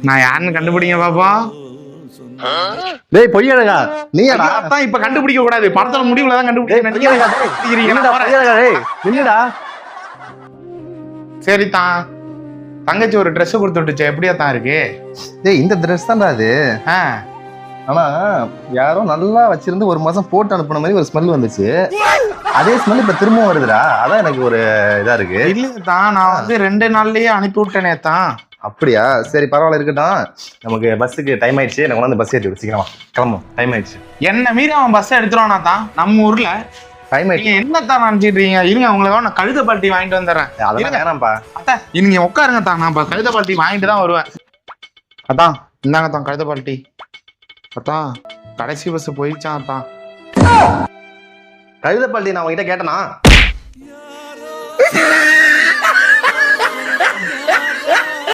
நான் யாருன்னு கண்டுபிடிங்க பாப்போம். டேய் பொய்யழகா நீயாடா? அதான் இப்ப கண்டுபிடிக்க கூடாது, படத்தோட முடிவுல தான் என்னடா? சரி தான், தங்கச்சி ஒரு ட்ரெஸ் கொடுத்து விட்டுச்சு, எப்படியா தான் இருக்கு? டேய் இந்த ட்ரெஸ் தான்டா அது. ஆனா யாரோ நல்லா வச்சிருந்து ஒரு மாசம் போட்டு அனுப்புன மாதிரி ஒரு ஸ்மெல் வந்துச்சு. அதே ஸ்மெல் இப்ப திரும்பவும் வருதுடா. அதான் எனக்கு ஒரு இதா இருக்கு. இல்ல தான், நான் வந்து 2 நாள்லயே அனுப்பி விட்டேனே தான். அப்படியா? சரி பரவாயில்ல, இருக்கட்டும். நமக்கு பஸ்ஸுக்கு டைம் ஆயிடுச்சு. எனக்கு வந்து பஸ் ஏற்றி சீக்கிரமா கிளம்பும், டைம் ஆயிடுச்சு. என்ன மீறி அவன் பஸ் எடுத்துருவானா தான் நம்ம ஊர்ல? டைம் ஆயிடுச்சு. என்னத்தான் நினைச்சிட்டு இருக்கீங்க? இருங்க, உங்களுக்கு நான் கழுத பாட்டி வாங்கிட்டு வந்துடுறேன். அதெல்லாம் வேணாம்ப்பா. அதான் நீங்க உட்காருங்க தான், நான் கழுத பாட்டி வாங்கிட்டு தான் வருவேன். அதான் இந்தாங்க தான் கழுத பாட்டி. அதான் கடைசி பஸ் போயிடுச்சான். அதான் கழுத பாட்டி நான் உங்ககிட்ட கேட்டனா?